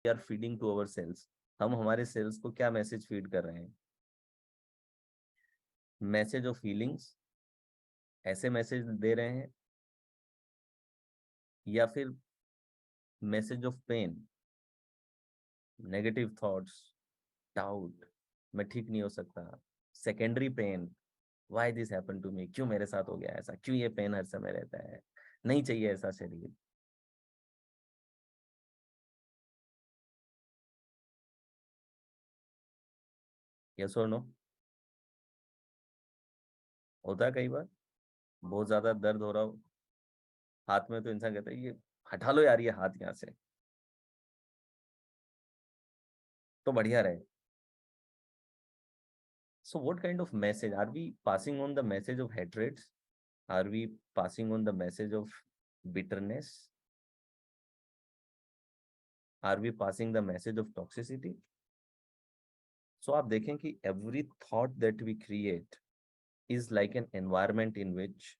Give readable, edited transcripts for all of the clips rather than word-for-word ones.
Are feeding to our cells, हम हमारे sales को क्या मैसेज फीड कर रहे हैं? मैसेज ऑफ फीलिंग्स, ऐसे मैसेज दे रहे हैं, या फिर message of pain, negative thoughts, doubt, मैं ठीक नहीं हो सकता, secondary pain, why this happen to me, क्यों मेरे साथ हो गया ऐसा, क्यों ये पेन हर समय रहता है, नहीं चाहिए ऐसा शरीर। यस और नो? होता है कई बार, बहुत ज्यादा दर्द हो रहा हो हाथ में, तो इंसान कहता है ये हटा लो यार ये हाथ यहाँ से, तो बढ़िया रहे। So what kind of message are we passing on? The message of hatred? Are we passing on the message of bitterness? Are we passing the message of toxicity? So आप देखें कि every thought that we create is like an environment in which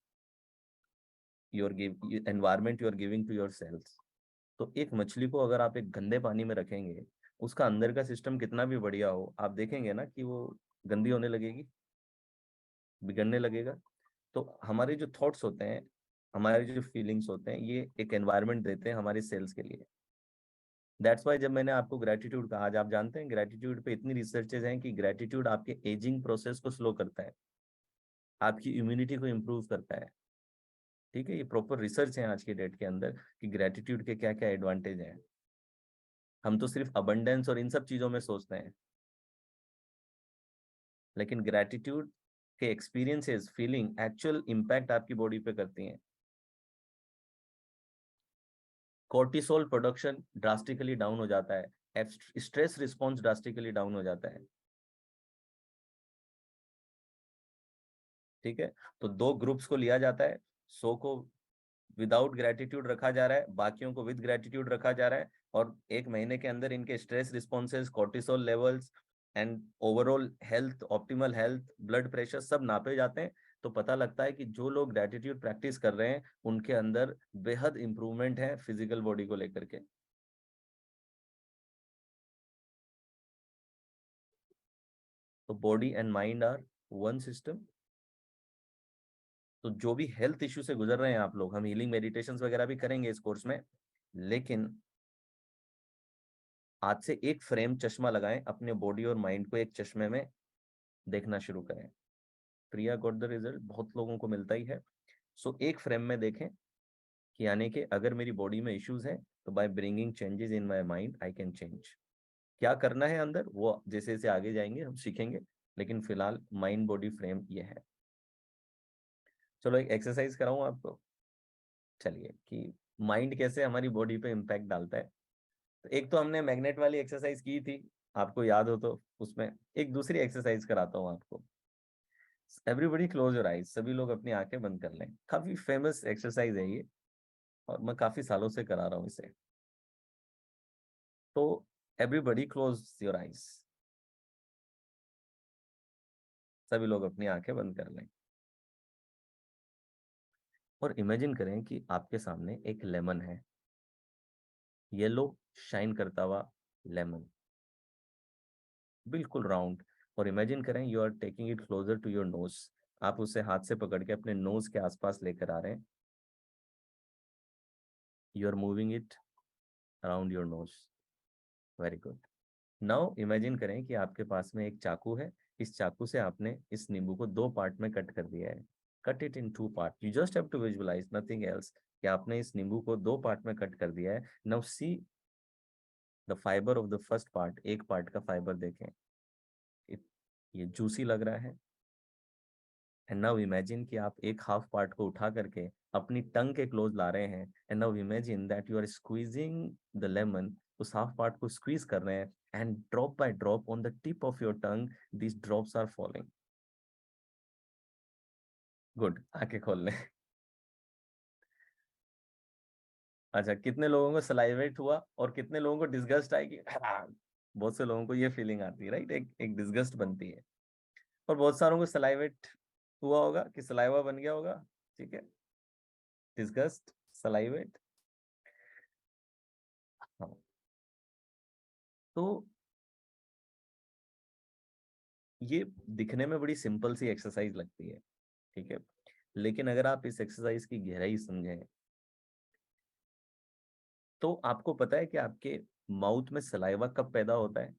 environment you are giving to yourselves. तो एक मछली को अगर आप एक गंदे पानी में रखेंगे, उसका अंदर का सिस्टम कितना भी बढ़िया हो, आप देखेंगे ना कि वो गंदी होने लगेगी, बिगड़ने लगेगा। तो हमारे जो थॉट्स होते हैं, हमारे जो फीलिंग्स होते हैं, ये एक एनवायरनमेंट देते हैं हमारे सेल्स के लिए। दैट्स वाई जब मैंने आपको ग्रेटिट्यूड कहा, आज आप जानते हैं ग्रेटिट्यूड पे इतनी रिसर्चेज हैं कि ग्रेटिट्यूड आपके एजिंग प्रोसेस को स्लो करता है, आपकी इम्यूनिटी को इम्प्रूव करता है। ठीक है, ये प्रॉपर रिसर्च है आज के डेट के अंदर कि ग्रेटिट्यूड के क्या क्या एडवांटेज हैं। हम तो सिर्फ अबंडेंस और इन सब चीजों में सोचते हैं, लेकिन ग्रेटिट्यूड के एक्सपीरियंसेस, फीलिंग एक्चुअल इम्पैक्ट आपकी बॉडी पे करती हैं। कोर्टिसोल प्रोडक्शन ड्रास्टिकली डाउन हो जाता है, स्ट्रेस रिस्पॉन्स ड्रास्टिकली डाउन हो जाता है। ठीक है, तो दो ग्रुप्स को लिया जाता है, 100 को विदाउट ग्रेटिट्यूड रखा जा रहा है, बाकियों को विद ग्रेटिट्यूड रखा जा रहा है, और एक महीने के अंदर इनके stress responses, cortisol levels and overall health, optimal health, blood pressure सब नापे जाते हैं। तो पता लगता है कि जो लोग ग्रेटिट्यूड प्रैक्टिस कर रहे हैं उनके अंदर बेहद इंप्रूवमेंट है फिजिकल बॉडी को लेकर के। तो body and mind are one system. तो जो भी हेल्थ इश्यू से गुजर रहे हैं आप लोग, हम हीलिंग मेडिटेशन वगैरह भी करेंगे इस कोर्स में, लेकिन आज से एक फ्रेम चश्मा लगाएं, अपने बॉडी और माइंड को एक चश्मे में देखना शुरू करें। प्रिया गॉट द रिजल्ट, बहुत लोगों को मिलता ही है। सो एक फ्रेम में देखें कि यानी कि अगर मेरी बॉडी में इश्यूज हैं तो by bringing changes in my mind I can change. क्या करना है अंदर, वो जैसे जैसे आगे जाएंगे हम सीखेंगे, लेकिन फिलहाल माइंड बॉडी फ्रेम ये है। चलो एक एक्सरसाइज कराऊं आपको, चलिए, कि माइंड कैसे हमारी बॉडी पे इम्पैक्ट डालता है। तो एक तो हमने मैग्नेट वाली एक्सरसाइज की थी, आपको याद हो तो, उसमें एक दूसरी एक्सरसाइज कराता हूँ आपको। एवरीबडी क्लोज योर आइज, सभी लोग अपनी आंखें बंद कर लें। काफी फेमस एक्सरसाइज है ये, और मैं काफी सालों से करा रहा हूँ इसे। तो एवरीबडी क्लोज योर आइज, सभी लोग अपनी आंखें बंद कर लें, और इमेजिन करें कि आपके सामने एक लेमन है, येलो शाइन करता हुआ लेमन, बिल्कुल राउंड। और इमेजिन करें you are taking it closer to your nose, आप उसे हाथ से पकड़ के अपने नोज के आसपास लेकर आ रहे हैं, you are moving it around your nose, very good. Now imagine करें कि आपके पास में एक चाकू है, इस चाकू से आपने इस नींबू को दो पार्ट में कट कर दिया है। Cut it in two part, you just have to visualise, nothing else, कि आपने इस नींबू को दो पार्ट में कट कर दिया है। Now see the fibre of the first part, एक पार्ट का फाइबर देखें, ये जूसी लग रहा है। एंड नाउ इमेजिन कि आप एक हाफ पार्ट को उठा करके अपनी टंग के क्लोज ला रहे हैं, and now imagine that you are squeezing the lemon, उस हाफ पार्ट को स्क्वीज कर रहे हैं, and drop by drop on the tip of your tongue these drops are falling. Good, आंखें खोल लें। अच्छा, कितने लोगों को सलाइवेट हुआ और कितने लोगों को डिस्गस्ट आई कि बहुत से लोगों को ये फीलिंग आती है, राइट, एक एक डिस्गस्ट बनती है। और बहुत सारों को सलाइवेट हुआ होगा कि सलाइवा बन गया होगा। ठीक है, डिस्गस्ट, सलाइवेट। हाँ, तो ये दिखने में बड़ी सिंपल सी एक्सरसाइज लगती है, ठीक है, लेकिन अगर आप इस एक्सरसाइज की गहराई समझें तो आपको पता है कि आपके माउथ में सलाइवा कब पैदा होता है,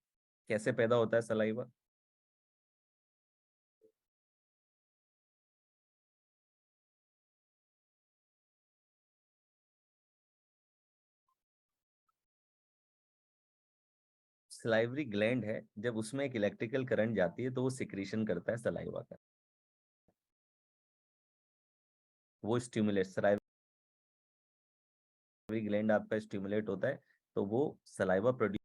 कैसे पैदा होता है सलाइवा? सलाइवरी ग्लैंड है, जब उसमें एक इलेक्ट्रिकल करंट जाती है तो वो सिक्रीशन करता है सलाइवा का, वो स्टिमुलेट, सलाइवरी ग्लैंड आपका स्टिमुलेट होता है तो वो सलाइवा प्रोड्यूस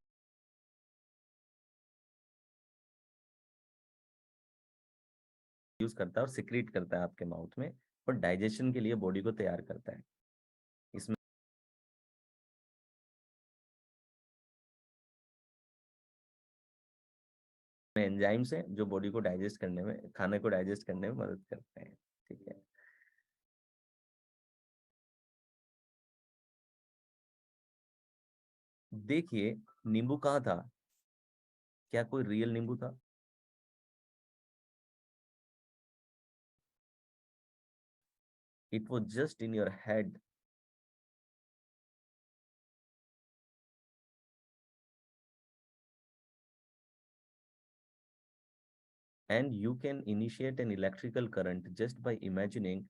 करता है और सिक्रीट करता है आपके माउथ में, और डाइजेशन के लिए बॉडी को तैयार करता है। इसमें एंजाइम्स हैं जो बॉडी को डाइजेस्ट करने में, खाने को डाइजेस्ट करने में मदद करते हैं, ठीक है। देखिए, नींबू कहाँ था? क्या कोई रियल नींबू था? It was just in your head. And you can initiate an electrical current just by imagining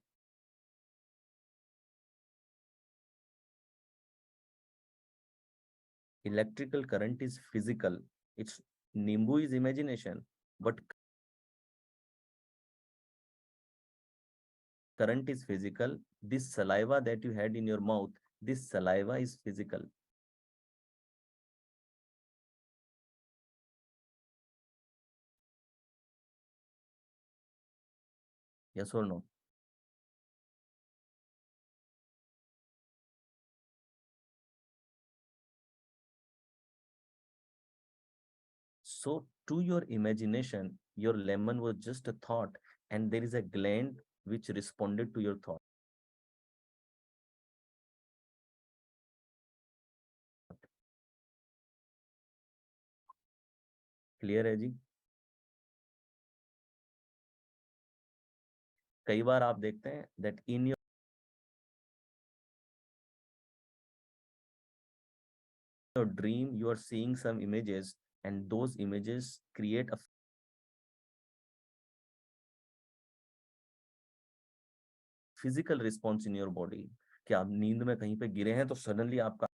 electrical current is physical. It's Nimbu is imagination, but current is physical. This saliva that you had in your mouth, this saliva is physical. Yes or no? So to your imagination, your lemon was just a thought, and there is a gland which responded to your thought. Clear है जी? कई बार आप देखते हैं that in your dream you are seeing some images, and those images create a physical response in your body, कि आप नींद में कहीं पे गिरे हैं तो सडनली आपका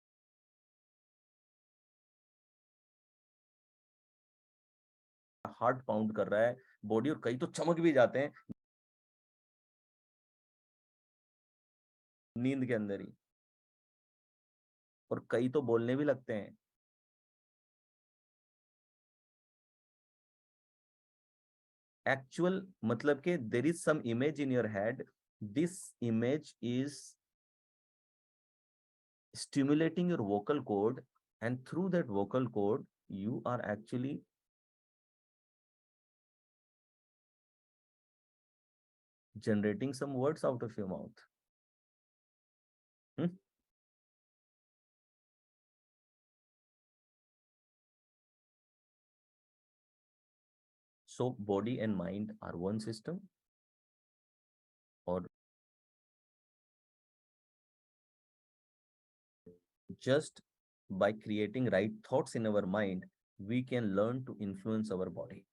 हार्ट पाउंड कर रहा है बॉडी, और कई तो चमक भी जाते हैं नींद के अंदर ही, और कई तो बोलने भी लगते हैं। एक्चुअल मतलब के there is some image in your head, this image is stimulating your vocal cord, and through that vocal cord you are actually generating some words out of your mouth. Hmm? So body and mind are one system, or just by creating right thoughts in our mind we can learn to influence our body.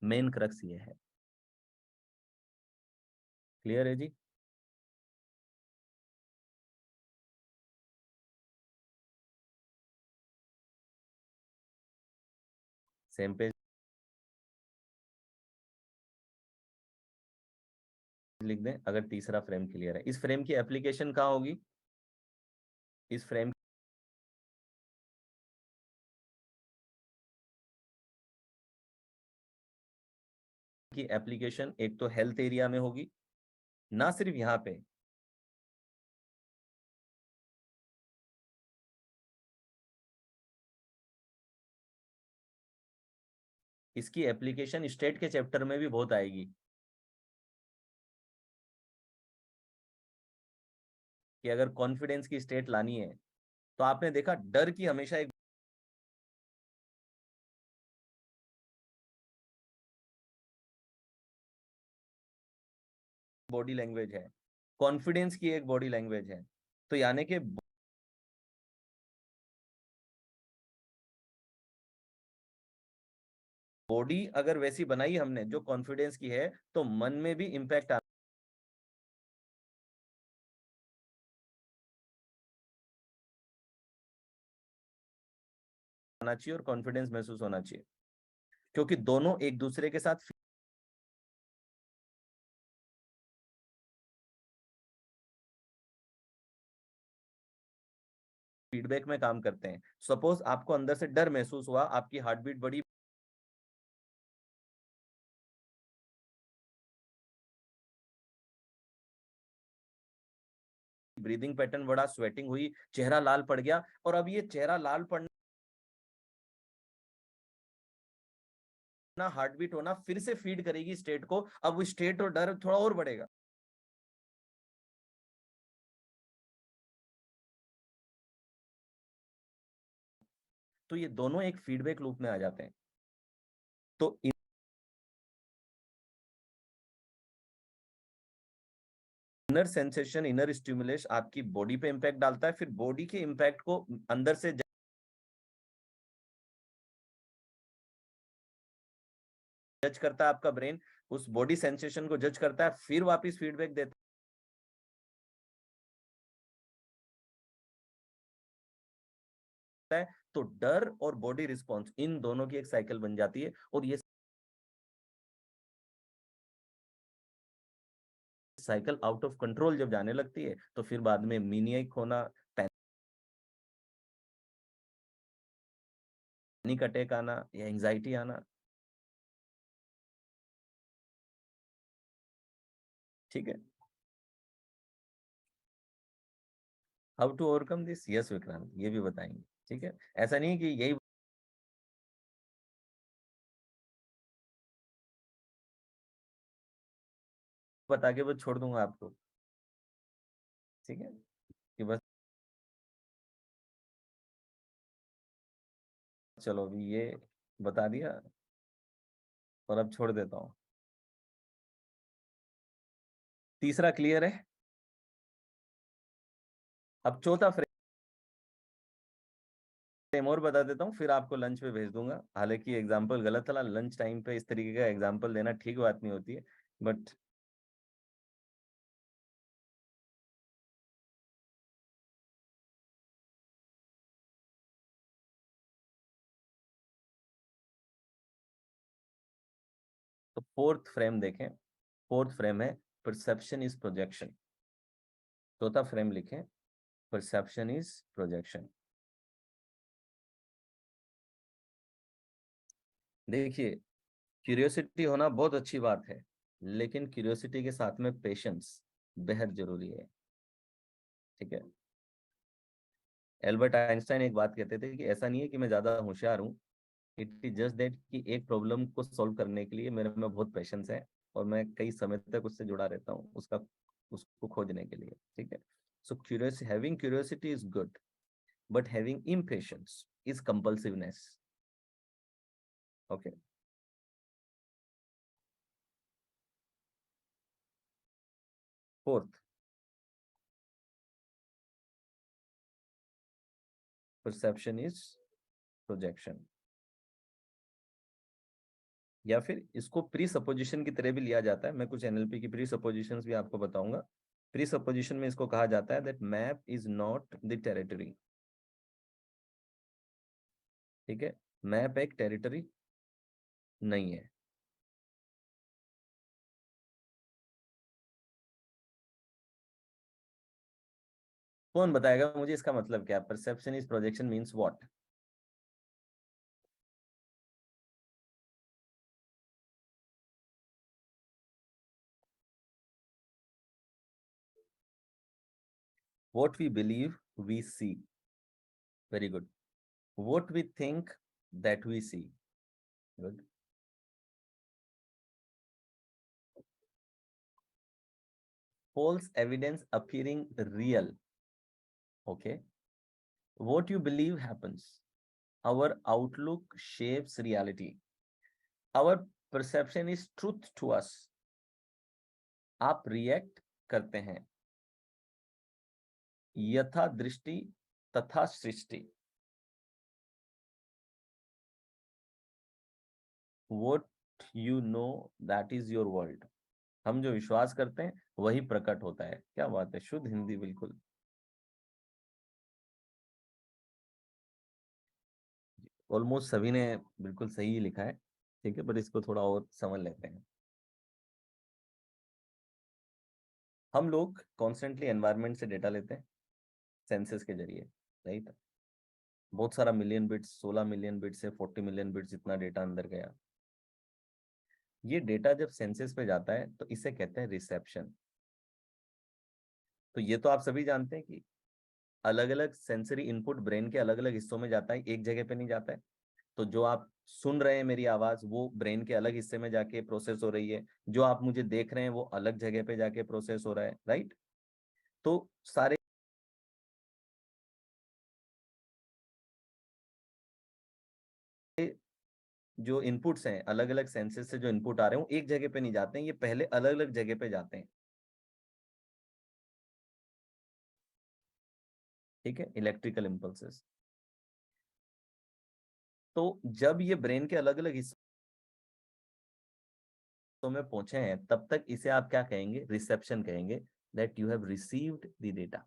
Main crux ये है। Clear है जी? Same page लिख दें अगर तीसरा frame clear है। इस frame की एप्लीकेशन कहाँ होगी? इस फ्रेम की एप्लीकेशन एक तो हेल्थ एरिया में होगी, ना सिर्फ यहाँ पे, इसकी एप्लीकेशन स्टेट के चैप्टर में भी बहुत आएगी। कि अगर कॉन्फिडेंस की स्टेट लानी है तो आपने देखा डर की हमेशा एक बॉडी लैंग्वेज है, कॉन्फिडेंस की एक बॉडी लैंग्वेज है। तो यानी कि बॉडी अगर वैसी बनाई हमने जो कॉन्फिडेंस की है, तो मन में भी इंपैक्ट आना चाहिए और कॉन्फिडेंस महसूस होना चाहिए, क्योंकि दोनों एक दूसरे के साथ फीडबैक में काम करते हैं। सपोज आपको अंदर से डर महसूस हुआ, आपकी हार्ट बीट बढ़ी, ब्रीदिंग पैटर्न बढ़ा, स्वेटिंग हुई, चेहरा लाल पड़ गया, और अब ये चेहरा लाल पड़ना, हार्ट बीट होना फिर से फीड करेगी स्टेट को, अब वो स्टेट और डर थोड़ा और बढ़ेगा। तो ये दोनों एक फीडबैक लूप में आ जाते हैं। तो इनर सेंसेशन, इनर स्टिमुलेशन आपकी बॉडी पे इंपैक्ट डालता है, फिर बॉडी के इंपैक्ट को अंदर से जज करता है आपका ब्रेन, उस बॉडी सेंसेशन को जज करता है, फिर वापस फीडबैक देता है। तो डर और बॉडी रिस्पॉन्स, इन दोनों की एक साइकिल बन जाती है, और ये साइकिल आउट ऑफ कंट्रोल जब जाने लगती है, तो फिर बाद में मीनियक होना, पैनिक अटैक आना या एंजाइटी आना। ठीक है, how to overcome this, yes Vikrant, ये भी बताएंगे। ठीक है, ऐसा नहीं कि यही बता के बस छोड़ दूंगा आपको। ठीक है, कि बस चलो अभी ये बता दिया और अब छोड़ देता हूँ। तीसरा क्लियर है। अब चौथा फ्रेम और बता देता हूँ, फिर आपको लंच पे भेज दूंगा। हालांकि एग्जाम्पल गलत था, लंच टाइम पे इस तरीके का एग्जाम्पल देना ठीक बात नहीं होती है, बट तो फोर्थ फ्रेम देखें। फोर्थ फ्रेम है परसेप्शन इज प्रोजेक्शन। चौथा फ्रेम लिखें, परसेप्शन इज प्रोजेक्शन। देखिए, क्यूरियोसिटी होना बहुत अच्छी बात है, लेकिन क्यूरियोसिटी के साथ में पेशेंस बेहद जरूरी है। ठीक है, एल्बर्ट आइंस्टाइन एक बात कहते थे कि ऐसा नहीं है कि मैं ज्यादा होशियार हूँ, इट इज जस्ट दैट कि एक प्रॉब्लम को सॉल्व करने के लिए मेरे में बहुत पेशेंस है, और मैं कई समय तक उससे जुड़ा रहता हूँ, उसको खोजने के लिए। ठीक है, सो curious having curiosity is good, but having impatience is compulsiveness. Okay, fourth, perception is projection, या फिर इसको प्री सपोजिशन की तरह भी लिया जाता है। मैं कुछ एनएलपी की प्री सपोजिशंस भी आपको बताऊंगा। प्री सपोजिशन में इसको कहा जाता है that map is not the territory. ठीक है, मैप एक टेरिटरी नहीं है। कौन बताएगा मुझे इसका मतलब क्या? Perception is projection means what? What we believe we see. Very good. What we think that we see. Good. False evidence appearing real. Okay. What you believe happens. Our outlook shapes reality. Our perception is truth to us. आप react करते हैं. यथा दृष्टि तथा सृष्टि. What you know, that is your world. हम जो विश्वास करते हैं वही प्रकट होता है. क्या बात है, शुद्ध हिंदी बिल्कुल. ऑलमोस्ट सभी ने बिल्कुल सही ही लिखा है. ठीक है, पर इसको थोड़ा और समझ लेते हैं. हम लोग कॉन्स्टेंटली एनवायरनमेंट से डेटा लेते हैं सेंसस के जरिए, राइट. बहुत सारा मिलियन बिट्स, 16 मिलियन बिट्स से 40 मिलियन बिट्स इतना डेटा अंदर गया. ये डेटा जब सेंसस पे जाता है तो इसे कहते हैं रिसेप्शन. तो ये तो आप सभी जानते हैं कि अलग अलग सेंसरी इनपुट ब्रेन के अलग अलग हिस्सों में जाता है, एक जगह पे नहीं जाता है. तो जो आप सुन रहे हैं मेरी आवाज, वो ब्रेन के अलग हिस्से में जाके प्रोसेस हो रही है. जो आप मुझे देख रहे हैं वो अलग जगह पे जाके प्रोसेस हो रहा है, राइट. तो सारे जो इनपुट्स हैं, अलग अलग सेंसेस से जो इनपुट आ रहे हैं वो एक जगह पे नहीं जाते हैं, ये पहले अलग अलग जगह पे जाते हैं. ठीक है, इलेक्ट्रिकल इम्पल्सेस. तो जब ये ब्रेन के अलग अलग हिस्सों में पहुंचे हैं तब तक इसे आप क्या कहेंगे, रिसेप्शन कहेंगे. That you have received the data.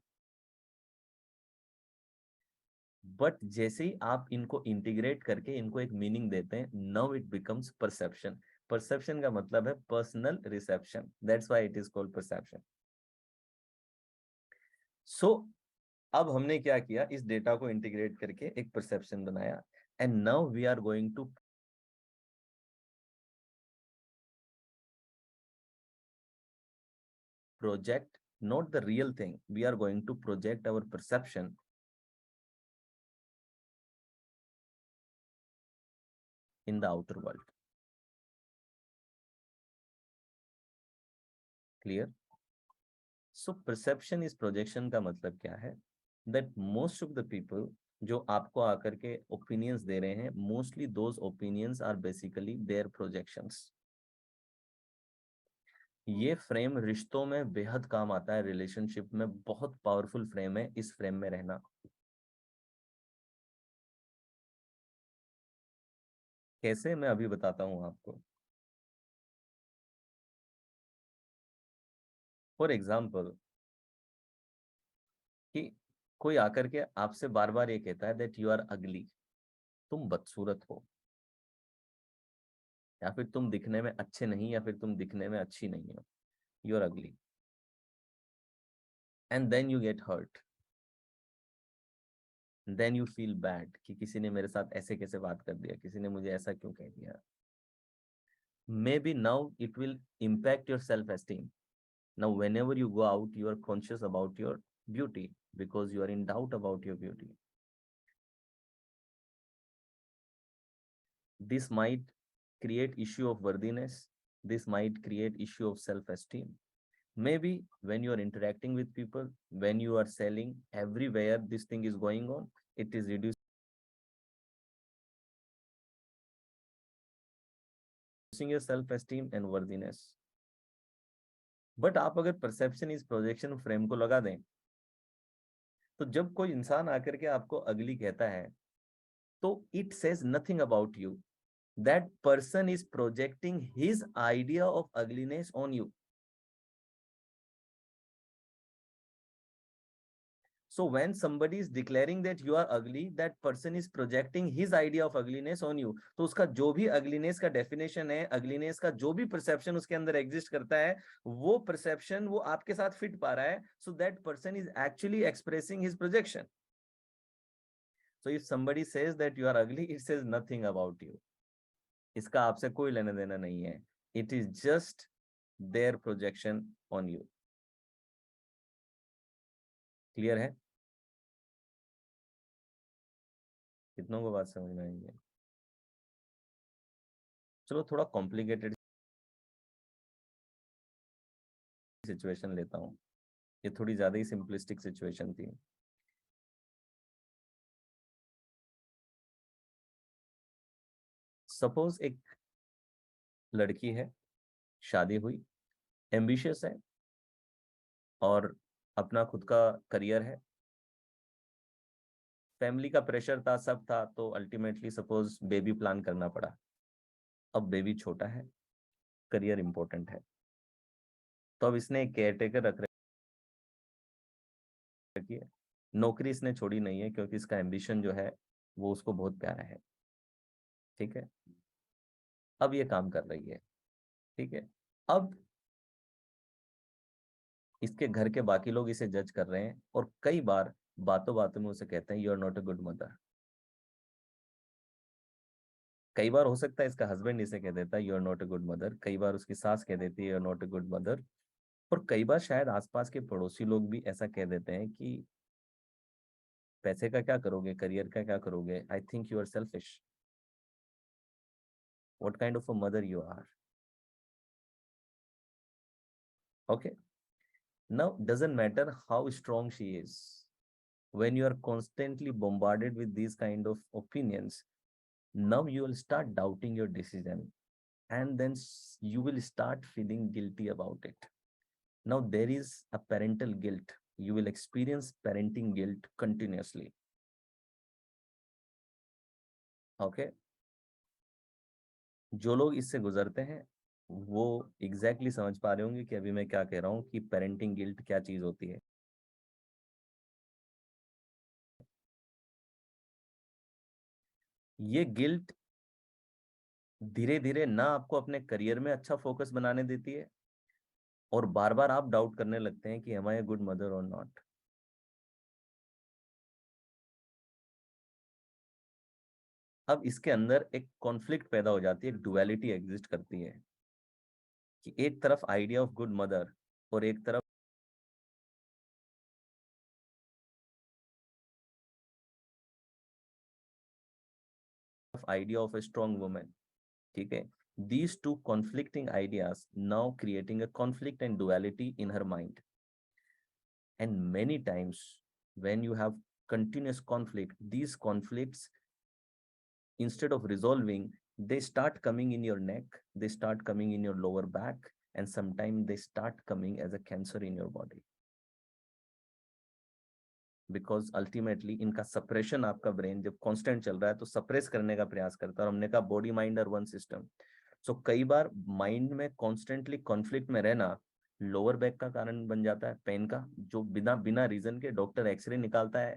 But जैसे ही आप इनको इंटीग्रेट करके इनको एक मीनिंग देते हैं, now it becomes perception. Perception का मतलब है personal reception. That's why it is called perception. So अब हमने क्या किया, इस डेटा को इंटीग्रेट करके एक परसेप्शन बनाया. And now we are going to project not the real thing, we are going to project our perception in the outer world. Clear? So perception is projection का मतलब क्या है, that most of the people जो आपको आकर के opinions दे रहे हैं, mostly those opinions are basically their projections. ये फ्रेम रिश्तों में बेहद काम आता है, रिलेशनशिप में बहुत पावरफुल फ्रेम है इस फ्रेम में रहना. कैसे, मैं अभी बताता हूं आपको. फॉर एग्जाम्पल, कि कोई आकर के आपसे बार बार ये कहता है दैट यू आर अगली, तुम बदसूरत हो, या फिर तुम दिखने में अच्छे नहीं, या फिर तुम दिखने में अच्छी नहीं हो, you are ugly. And then you get hurt, then you feel bad कि किसी ने मेरे साथ ऐसे कैसे बात कर दिया, किसी ने मुझे ऐसा क्यों कह दिया. Maybe now it will impact your self esteem. Now whenever you go out you are conscious about your beauty because you are in doubt about your beauty. This might create issue of worthiness. This might create issue of self-esteem. Maybe when you are interacting with people, when you are selling, everywhere this thing is going on, it is reducing your self-esteem and worthiness. But आप अगर perception इस projection frame को लगा दें, तो जब कोई इंसान आकर के आपको अगली कहता है, तो it says nothing about you. That person is projecting his idea of ugliness on you. So when somebody is declaring that you are ugly, that person is projecting his idea of ugliness on you. तो उसका जो भी ugliness का definition है, ugliness का जो भी perception उसके अंदर exist करता है, वो perception वो आपके साथ fit पा रहा है. So that person is actually expressing his projection. So if somebody says that you are ugly, it says nothing about you. इसका आपसे कोई लेना देना नहीं है. It is just their projection on you. Clear है? कितनों को बात समझ में आई है? चलो थोड़ा कॉम्प्लिकेटेड सिचुएशन लेता हूँ. ये थोड़ी ज्यादा ही सिंपलिस्टिक सिचुएशन थी. सपोज एक लड़की है, शादी हुई, एम्बिशियस है और अपना खुद का करियर है, फैमिली का प्रेशर था, सब था, तो अल्टीमेटली सपोज बेबी प्लान करना पड़ा। अब बेबी छोटा है, करियर इंपॉर्टेंट है, तो अब इसने एक केयरटेकर रख रखी है। नौकरी इसने छोड़ी नहीं है क्योंकि इसका एम्बिशन जो है वो उसको बहुत प्यारा है। ठीक है, अब ये काम कर रही है। ठीक है, अब इसके घर के बाकी लोग इसे जज कर रहे हैं और कई बार बातों बातों में उसे कहते हैं you are not a good mother. कई बार हो सकता है इसका हस्बैंड इसे कह देता है you are not a good mother, कई बार उसकी सास कह देती है you are not a good mother, और कई बार शायद आसपास के पड़ोसी लोग भी ऐसा कह देते हैं कि पैसे का क्या करोगे, करियर का क्या करोगे, I think you are selfish, what kind of a mother you are. Okay, now doesn't matter how strong she is, when you are constantly bombarded with these kind of opinions, now you will start doubting your decision, and then you will start feeling guilty about it. Now there is a parental guilt, you will experience parenting guilt continuously. Okay, जो लोग इससे गुजरते हैं वो exactly समझ पा रहे होंगे कि अभी मैं क्या कह रहा हूँ, कि पेरेंटिंग गिल्ट क्या चीज होती है। ये गिल्ट धीरे धीरे ना आपको अपने करियर में अच्छा फोकस बनाने देती है, और बार बार आप डाउट करने लगते हैं कि am I a good mother और नॉट। अब इसके अंदर एक कॉन्फ्लिक्ट पैदा हो जाती है, एक डुअलिटी एग्जिस्ट करती है कि एक तरफ आइडिया ऑफ गुड मदर और एक तरफ idea of a strong women. ठीक है, these two conflicting ideas now creating a conflict and duality in her mind, and many times when you have continuous conflict, these conflicts, instead of resolving, they start coming in your neck, they start coming in your lower back, and sometimes they start coming as a cancer in your body, because ultimately इनका suppression, आपका brain जब constant चल रहा है तो suppress करने का प्रयास करता है, और हमने कहा body mind are one system. So कई बार माइंड में कॉन्स्टेंटली कॉन्फ्लिक्ट में रहना लोअर बैक का कारण बन जाता है, पेन का, जो बिना बिना रीजन के डॉक्टर एक्सरे निकालता है,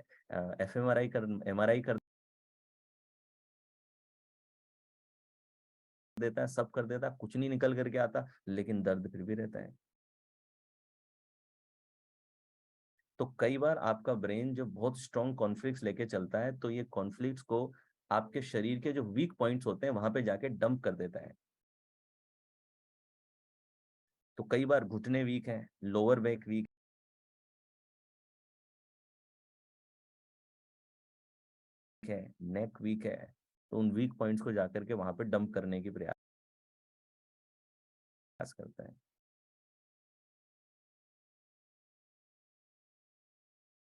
एफएमआरआई कर एमआरआई कर देता है, सब कर देता है, कुछ नहीं निकल करके आता, लेकिन दर्द फिर भी रहता है। तो कई बार आपका ब्रेन जो बहुत स्ट्रॉन्ग कॉन्फ्लिक्ट्स लेके चलता है, तो ये कॉन्फ्लिक्ट्स को आपके शरीर के जो वीक पॉइंट्स होते हैं वहां पे जाके डंप कर देता है। तो कई बार घुटने वीक है, लोअर बैक वीक है, नेक वीक है, तो उन वीक पॉइंट्स को जाकर के वहां पे डंप करने की प्रयास करता है।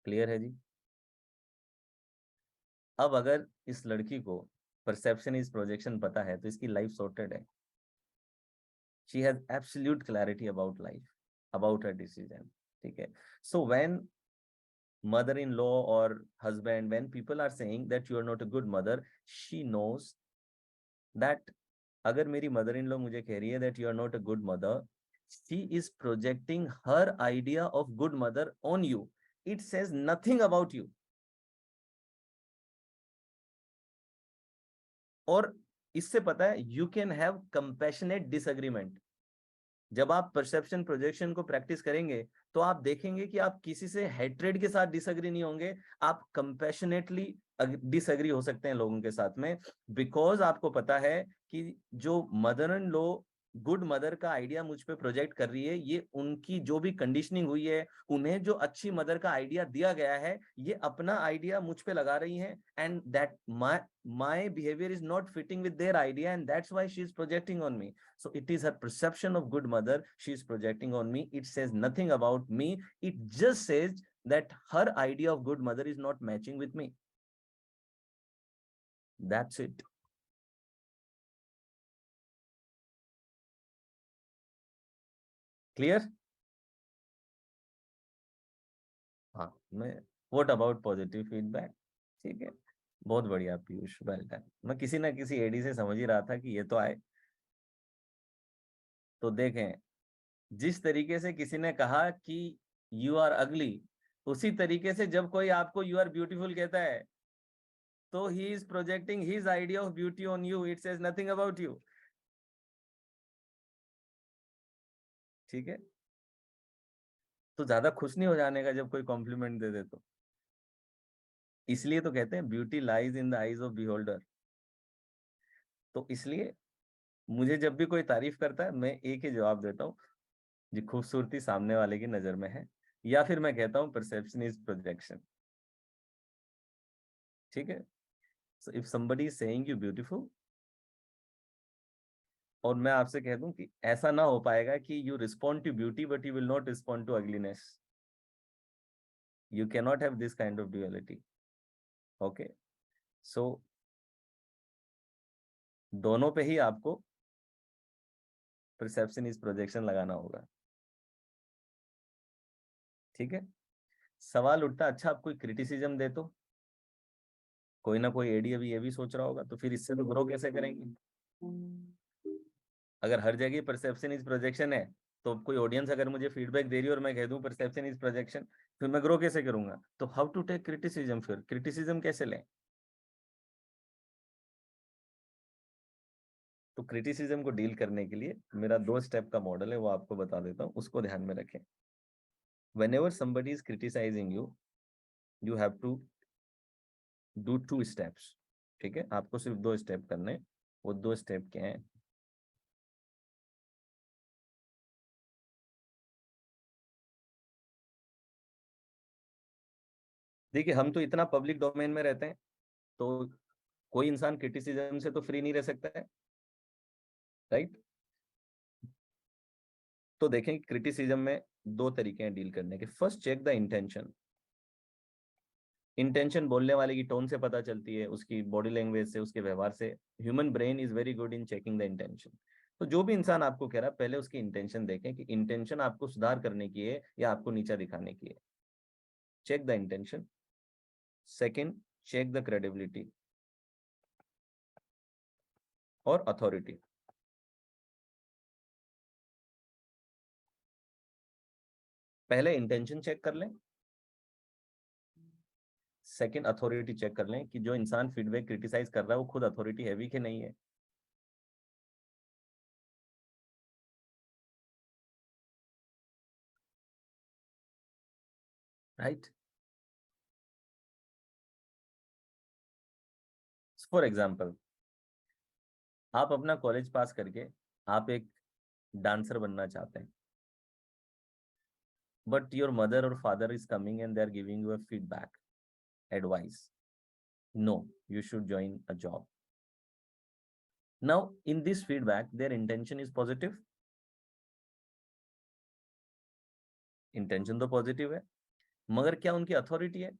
क्लियर है जी? अब अगर इस लड़की को परसेप्शन इज प्रोजेक्शन पता है तो इसकी लाइफ सॉर्टेड है। She has absolute clarity about life, about her decision. ठीक है, so when mother-in-law or husband, when people are saying that you are not a good mother, she knows that अगर मेरी mother in law मुझे कह रही है that you are not a good mother, she is projecting her idea of good mother on you. It says nothing about you. और इससे पता है you can have compassionate disagreement. जब आप परसेप्शन प्रोजेक्शन को प्रैक्टिस करेंगे तो आप देखेंगे कि आप किसी से हेट्रेड के साथ डिसएग्री नहीं होंगे, आप कंपैशनेटली डिसएग्री हो सकते हैं लोगों के साथ में, बिकॉज आपको पता है कि जो mother in law good mother का आइडिया मुझ पे प्रोजेक्ट कर रही है, ये उनकी जो भी कंडीशनिंग हुई है, उन्हें जो अच्छी मदर का आइडिया दिया गया है, ये अपना आइडिया मुझ पे लगा रही हैं, and that my behavior is not fitting with their idea, and that's why she is projecting on me. So it is her perception of good mother she is projecting on me. It says nothing about me. It just says that her idea of good mother is not matching with me. That's it. Clear? हाँ, मैं what about positive feedback? ठीक है, बहुत बढ़िया Piyush, well done. मैं किसी ना किसी एडी से समझ ही रहा था कि ये तो आए। तो देखें, जिस तरीके से किसी ने कहा कि यू आर अगली, उसी तरीके से जब कोई आपको यू आर ब्यूटीफुल कहता है, तो he is projecting his idea of beauty on you, it says nothing about you. ठीक है, तो ज्यादा खुश नहीं हो जाने का जब कोई कॉम्प्लीमेंट दे दे तो। इसलिए तो कहते हैं beauty lies in the eyes of beholder. तो इसलिए मुझे जब भी कोई तारीफ करता है, मैं एक ही जवाब देता हूँ, जी खूबसूरती सामने वाले की नजर में है, या फिर मैं कहता हूँ परसेप्शन इज प्रोजेक्शन। ठीक है, so if somebody is saying you beautiful, और मैं आपसे कह दूं कि ऐसा ना हो पाएगा कि you respond to beauty but you will not respond to ugliness, you can not have this kind of duality. Okay, so दोनों पे ही आपको परसेप्शन इज प्रोजेक्शन लगाना होगा। ठीक है, सवाल उठता, अच्छा आप कोई क्रिटिसिज्म दे तो कोई ना कोई एडी अभी ये भी सोच रहा होगा, तो फिर इससे तो ग्रो कैसे करेंगे? अगर हर जगह परसेप्शन इज प्रोजेक्शन है, तो कोई ऑडियंस अगर मुझे फीडबैक दे रही है और मैं कह दूं परसेप्शन इज प्रोजेक्शन, फिर मैं ग्रो कैसे करूंगा? तो हाउ टू टेक क्रिटिसिज्म, फिर क्रिटिसिज्म कैसे लें? तो क्रिटिसिज्म को डील करने के लिए मेरा 2 स्टेप का मॉडल है, वो आपको बता देता हूँ, उसको ध्यान में रखें। whenever somebody is criticizing you, you have to do 2 steps। ठीक है, आपको सिर्फ 2 स्टेप करने हैं। वो 2 स्टेप क्या है? देखिए, हम तो इतना पब्लिक डोमेन में रहते हैं, तो कोई इंसान क्रिटिसिज्म से तो फ्री नहीं रह सकता है, राइट? तो देखें, क्रिटिसिज्म में 2 तरीके हैं डील करने के। First, check the intention. Intention बोलने वाले की टोन से पता चलती है, उसकी बॉडी लैंग्वेज से, उसके व्यवहार से। Human brain is very good in checking the intention. तो जो भी इंसान आपको कह रहा है, पहले उसकी इंटेंशन देखें कि इंटेंशन आपको सुधार करने की है या आपको नीचा दिखाने की है। Check the intention. Second, check the credibility और अथॉरिटी। पहले इंटेंशन चेक कर लें, सेकंड अथॉरिटी चेक कर लें कि जो इंसान फीडबैक क्रिटिसाइज कर रहा है वो खुद अथॉरिटी है भी कि नहीं है। राइट? फॉर एग्जाम्पल, आप अपना कॉलेज पास करके आप एक डांसर बनना चाहते हैं, but your mother or father is coming and they're giving you a feedback, advice. No, you should join a job. Now, in this feedback, their intention is positive. Intention तो positive है, मगर क्या उनकी authority है?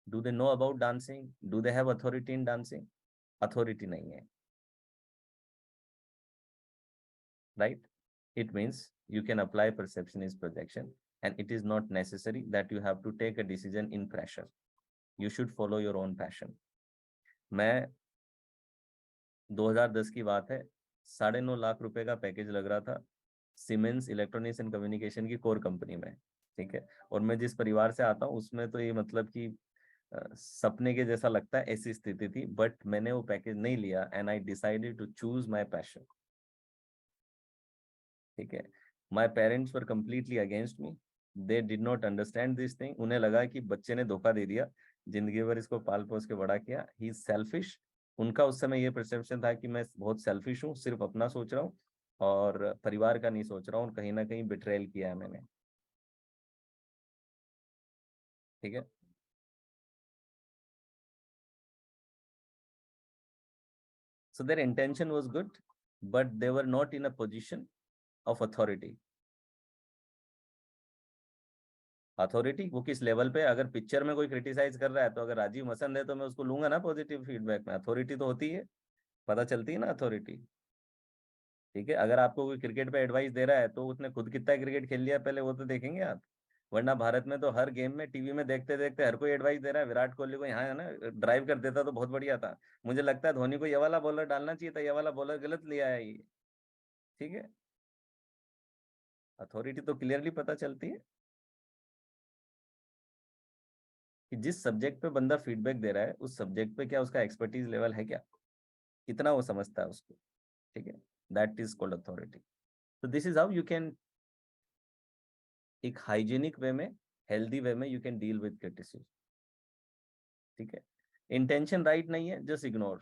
Do they know about dancing? Do they have authority in dancing? Authority नहीं है, right? It means you can apply perception is projection, and it is not necessary that you have to take a decision in pressure. You should follow your own passion. मैं 2010 की बात है, 9.5 लाख रुपए का package लग रहा था सीमेंस इलेक्ट्रॉनिक्स एंड कम्युनिकेशन की कोर कंपनी में। ठीक है, और मैं जिस परिवार से आता हूँ उसमें तो ये मतलब कि सपने के जैसा लगता है, ऐसी स्थिति थी। बट मैंने वो पैकेज नहीं लिया, and I decided to choose my passion. ठीक है, my parents were completely against me, they did not understand this thing. उन्हें लगा कि बच्चे ने धोखा दे दिया, जिंदगी भर इसको पाल पोस के बड़ा किया, ही इज सेल्फिश। उनका उस समय ये परसेप्शन था कि मैं बहुत सेल्फिश हूँ, सिर्फ अपना सोच रहा हूँ और परिवार का नहीं सोच रहा हूँ, और कहीं ना कहीं बिट्रेल किया है मैंने। ठीक है, so their intention was good, but they were not in a position of authority। Authority वो किस लेवल पे? अगर पिक्चर में कोई क्रिटिसाइज कर रहा है, तो अगर राजीव मसंद है तो मैं उसको लूंगा ना पॉजिटिव फीडबैक में। अथॉरिटी तो होती है, पता चलती है ना अथॉरिटी। ठीक है, अगर आपको कोई क्रिकेट पे एडवाइस दे रहा है तो उसने खुद कितना क्रिकेट खेल लिया पहले वो तो देखेंगे आप। वरना भारत में तो हर गेम में टीवी में देखते देखते हर कोई एडवाइस दे रहा है। विराट कोहली को यहाँ है ना ड्राइव कर देता तो बहुत बढ़िया था। मुझे लगता है धोनी को ये वाला बॉलर डालना चाहिए था, ये वाला बॉलर गलत लिया है ये। ठीक है, अथॉरिटी तो क्लियरली पता चलती है कि जिस सब्जेक्ट पे बंदा फीडबैक दे रहा है उस सब्जेक्ट पे क्या उसका एक्सपर्टीज लेवल है, क्या कितना वो समझता है उसको। ठीक है, दैट इज कॉल्ड अथॉरिटी। तो this is how you can एक हाइजीनिक वे में, हेल्दी वे में you can deal with criticism. ठीक है, इंटेंशन राइट नहीं है just ignore.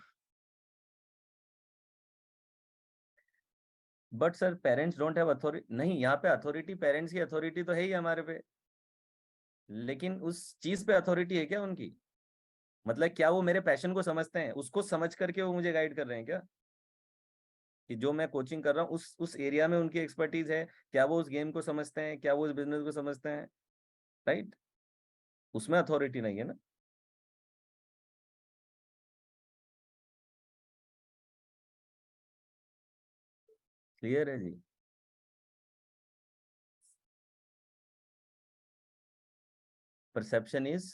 But sir parents don't have authority, नहीं यहाँ पे अथॉरिटी, पेरेंट्स की अथॉरिटी तो है ही हमारे पे, लेकिन उस चीज पे अथॉरिटी है क्या उनकी? मतलब क्या वो मेरे पैशन को समझते हैं, उसको समझ करके वो मुझे गाइड कर रहे हैं क्या? कि जो मैं कोचिंग कर रहा हूँ उस एरिया में उनकी एक्सपर्टीज है, क्या वो उस गेम को समझते हैं, क्या वो उस बिजनेस को समझते हैं? राइट, उसमें अथॉरिटी नहीं है ना। क्लियर है जी। Perception is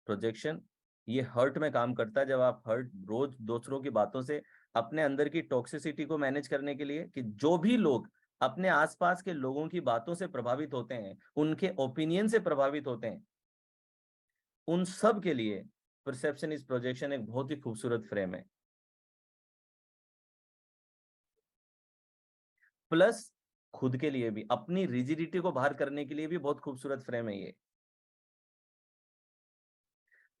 projection. ये हर्ट में काम करता है, जब आप हर्ट रोज दूसरों की बातों से अपने अंदर की टॉक्सिसिटी को मैनेज करने के लिए, कि जो भी लोग अपने आसपास के लोगों की बातों से प्रभावित होते हैं, उनके ओपिनियन से प्रभावित होते हैं, उन सब के लिए परसेप्शन इज प्रोजेक्शन एक बहुत ही खूबसूरत फ्रेम है। प्लस खुद के लिए भी, अपनी रिजिडिटी को बाहर करने के लिए भी बहुत खूबसूरत फ्रेम है ये।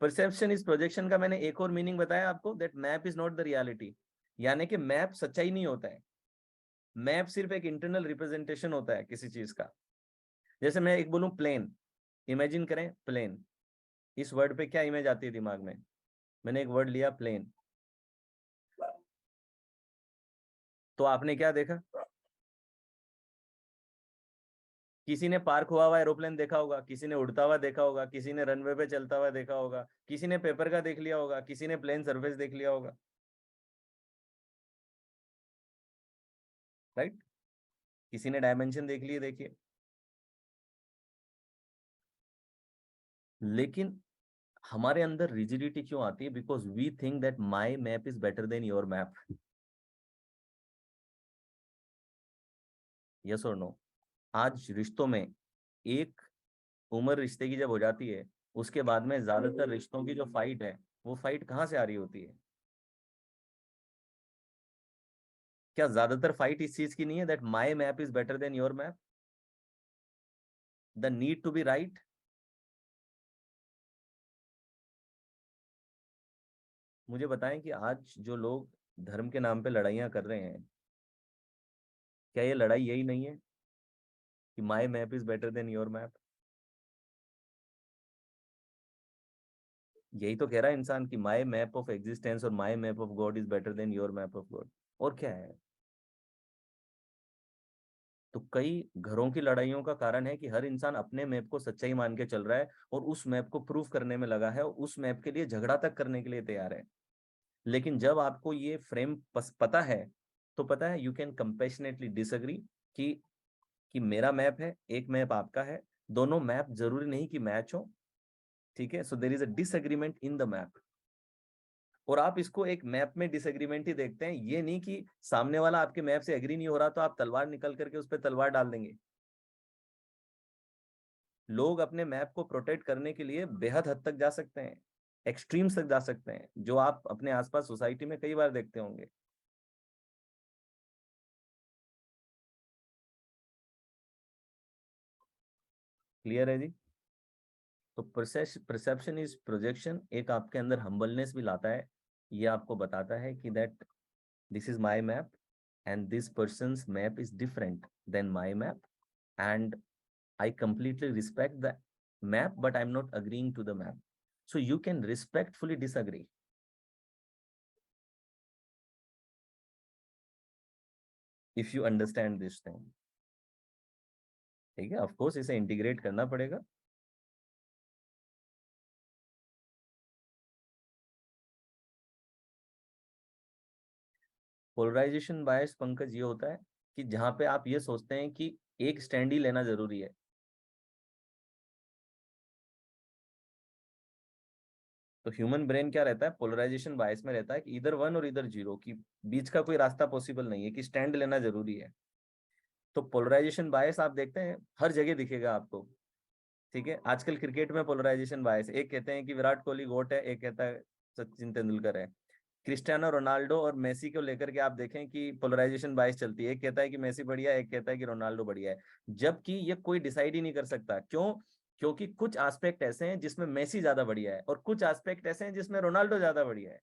परसेप्शन इज प्रोजेक्शन का मैंने एक और मीनिंग बताया आपको, that map is not the reality. यानी कि मैप सच्चाई नहीं होता है, मैप सिर्फ एक इंटरनल रिप्रेजेंटेशन होता है किसी चीज का। जैसे मैं एक बोलूं प्लेन, इमेजिन करें प्लेन, इस वर्ड पे क्या इमेज आती है दिमाग में? मैंने एक वर्ड लिया प्लेन, तो आपने क्या देखा? किसी ने पार्क हुआ हुआ एरोप्लेन देखा होगा, किसी ने उड़ता हुआ देखा होगा, किसी ने रनवे पे चलता हुआ देखा होगा, किसी ने पेपर का देख लिया होगा, किसी ने प्लेन सरफेस देख लिया होगा। राइट, किसी ने डायमेंशन देख लिए, देखिए। लेकिन हमारे अंदर रिजिडिटी क्यों आती है? Because we think that my map is better than your map. Yes और नो? आज रिश्तों में एक उम्र रिश्ते की जब हो जाती है, उसके बाद में ज्यादातर रिश्तों की जो फाइट है, वो फाइट कहाँ से आ रही होती है? क्या ज्यादातर फाइट इस चीज की नहीं है that my map is better than your map, the need to be right? मुझे बताएं कि आज जो लोग धर्म के नाम पे लड़ाइयां कर रहे हैं, क्या ये लड़ाई यही नहीं है कि my map is better than your map? यही तो कह रहा है इंसान कि माई मैप ऑफ एग्जिस्टेंस और my map of God is better than your map of God. और क्या है? तो कई घरों की लड़ाइयों का कारण है कि हर इंसान अपने मैप को सच्चाई मान के चल रहा है और उस मैप को प्रूव करने में लगा है और उस मैप के लिए झगड़ा तक करने के लिए तैयार है। लेकिन जब आपको ये फ्रेम पता है, तो पता है यू कैन कंपेशनेटली डिसएग्री कि मेरा मैप है, एक मैप आपका है, दोनों मैप जरूरी नहीं कि मैच हो। ठीक है, so there is a disagreement in the map. और आप इसको एक मैप में डिसएग्रीमेंट ही देखते हैं, ये नहीं कि सामने वाला आपके मैप से एग्री नहीं हो रहा तो आप तलवार निकल करके उस पर तलवार डाल देंगे। लोग अपने मैप को प्रोटेक्ट करने के लिए बेहद हद तक जा सकते हैं, एक्सट्रीम्स तक जा सकते हैं, जो आप अपने आसपास सोसाइटी में कई बार देखते होंगे। क्लियर है जी? तो परसेप्शन इज प्रोजेक्शन एक आपके अंदर हम्बलनेस भी लाता है। ये आपको बताता है कि that this is my map and this person's map is different than my map, and I completely respect the map, but I'm not agreeing to the map. So you can respectfully disagree if you understand this thing. ठीक है, of course इसे integrate करना पड़ेगा। Polarisation बायस पंकज ये होता है कि जहां पे आप ये सोचते हैं कि एक स्टैंड ही लेना जरूरी है। तो ह्यूमन ब्रेन क्या रहता है, पोलराइजेशन बायस में रहता है कि इधर 1 और इधर 0 की बीच का कोई रास्ता पॉसिबल नहीं है, कि स्टैंड लेना जरूरी है। तो पोलराइजेशन बायस आप देखते हैं हर जगह दिखेगा आपको। ठीक है, आजकल क्रिकेट में पोलराइजेशन बायस, एक कहते हैं कि विराट कोहली गोट है, एक कहता है सचिन तेंदुलकर है। क्रिस्टियानो रोनाल्डो और मेसी को लेकर के आप देखें कि पोलराइजेशन बायस चलती है, एक कहता है कि मेसी बढ़िया है, एक कहता है कि रोनाल्डो बढ़िया है। जबकि ये कोई डिसाइड ही नहीं कर सकता। क्यों? क्योंकि कुछ एस्पेक्ट ऐसे हैं जिसमें मेसी ज्यादा बढ़िया है और कुछ एस्पेक्ट ऐसे हैं जिसमें रोनाल्डो ज्यादा बढ़िया है।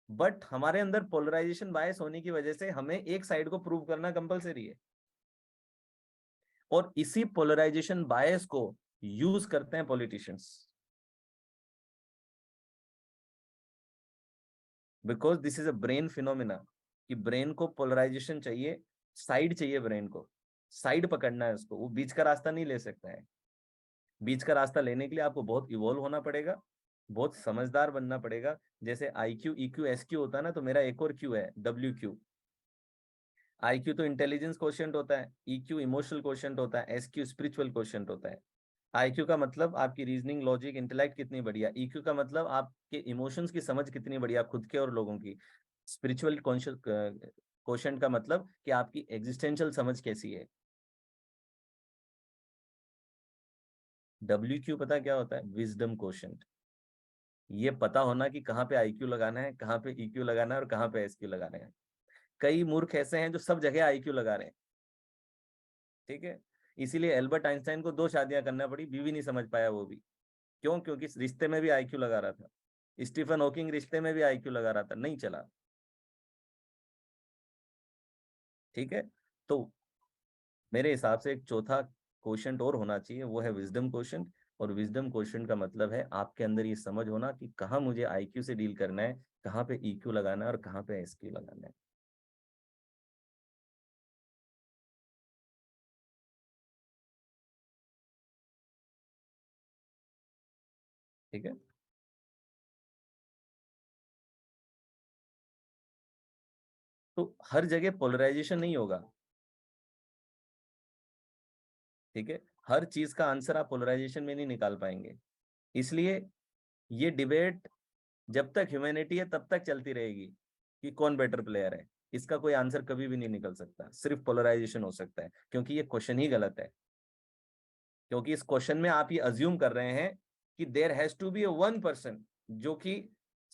बट हमारे अंदर पोलराइजेशन बायस होने की वजह से हमें एक साइड को प्रूव करना कंपलसरी है, और इसी पोलराइजेशन बायस को यूज करते हैं politicians. Because this is a brain phenomena, कि ब्रेन को पोलराइजेशन चाहिए, साइड चाहिए ब्रेन को, साइड पकड़ना है उसको, वो बीच का रास्ता नहीं ले सकता है। बीच का रास्ता लेने के लिए आपको बहुत इवॉल्व होना पड़ेगा, बहुत समझदार बनना पड़ेगा। जैसे IQ EQ SQ होता है ना, तो मेरा एक और क्यू है WQ। IQ तो इंटेलिजेंस क्वोशिएंट होता है, EQ इमोशनल क्वोशिएंट होता है, SQ स्पिरिचुअल क्वोशिएंट होता है। IQ का मतलब आपकी रीजनिंग लॉजिक इंटेलेक्ट कितनी बढ़िया, EQ का मतलब आपके इमोशंस की समझ कितनी बढ़िया, खुद के और लोगों की। स्पिरिचुअल कॉन्शियस क्वोशिएंट का मतलब कि आपकी एग्जिस्टेंशियल समझ कैसी है। WQ पता क्या होता है? Wisdom quotient. ये पता होना कि कहाँ पे IQ लगाना है, कहाँ पे EQ लगाना है और कहाँ पे SQ लगाना है। कई मूर्ख ऐसे हैं जो सब जगह IQ लगा रहे हैं। ठीक है, इसीलिए एल्बर्ट आइंस्टाइन को 2 शादियां करना पड़ी, बीवी नहीं समझ पाया वो भी। क्यों? क्योंकि इस रिश्ते में भी IQ लगा रहा था। स्टीफन हॉकिंग रिश्ते में भी IQ लगा रहा था, नहीं चला। ठीक है, तो मेरे हिसाब से एक चौथा क्वेश्चन और होना चाहिए, वो है विजडम क्वेश्चन। और विजडम क्वेश्चन का मतलब है आपके अंदर ये समझ होना कि कहाँ मुझे IQ से डील करना है, कहाँ पे EQ लगाना है और कहाँ पे SQ लगाना है। ठीक है, तो हर जगह पोलराइजेशन नहीं होगा। ठीक है, हर चीज का आंसर आप पोलराइजेशन में नहीं निकाल पाएंगे। इसलिए ये डिबेट जब तक ह्यूमैनिटी है तब तक चलती रहेगी कि कौन बेटर प्लेयर है। इसका कोई आंसर कभी भी नहीं निकल सकता, सिर्फ पोलराइजेशन हो सकता है, क्योंकि ये क्वेश्चन ही गलत है। क्योंकि इस क्वेश्चन में आप ये अज्यूम कर रहे हैं कि there has to be a one person जो कि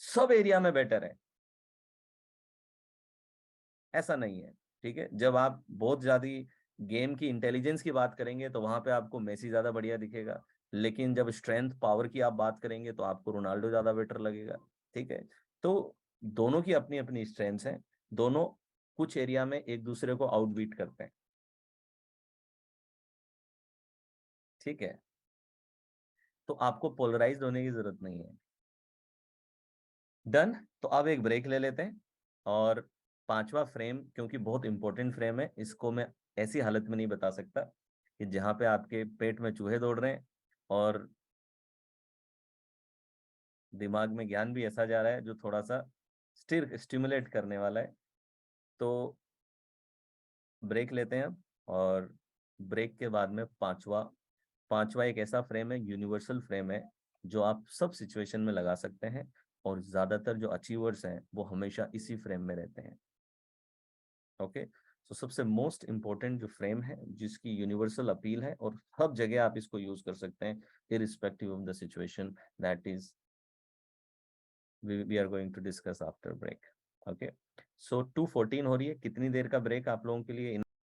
सब एरिया में बेटर है। ऐसा नहीं है। ठीक है, जब आप बहुत ज्यादा गेम की इंटेलिजेंस की बात करेंगे तो वहां पे आपको मेसी ज्यादा बढ़िया दिखेगा। लेकिन जब स्ट्रेंथ पावर की आप बात करेंगे तो आपको रोनाल्डो ज्यादा बेटर लगेगा। ठीक है, तो दोनों की अपनी अपनी स्ट्रेंथ्स हैं, दोनों कुछ एरिया में एक दूसरे को आउटबीट करते हैं। ठीक है, तो आपको पोलराइज्ड होने की जरूरत नहीं है। डन। तो अब एक ब्रेक ले लेते हैं, और पांचवा फ्रेम, क्योंकि बहुत इंपॉर्टेंट फ्रेम है, इसको मैं ऐसी हालत में नहीं बता सकता कि जहां पे आपके पेट में चूहे दौड़ रहे हैं और दिमाग में ज्ञान भी ऐसा जा रहा है जो थोड़ा सा स्टिमुलेट करने वाला है। तो ब्रेक लेते हैं, और ब्रेक के बाद में पांचवा पांचवा एक ऐसा फ्रेम है, यूनिवर्सल फ्रेम है, जो आप सब सिचुएशन में लगा सकते हैं। और ज्यादातर जो अचीवर्स हैं वो हमेशा इसी फ्रेम में रहते हैं। ओके, तो सबसे मोस्ट इंपॉर्टेंट जो फ्रेम है जिसकी यूनिवर्सल अपील है और सब जगह आप इसको यूज कर सकते हैं, irrespective of the situation, that is we are going to discuss after break. Okay, so 2:14 हो रही है। कितनी देर का ब्रेक आप लोगों के लिए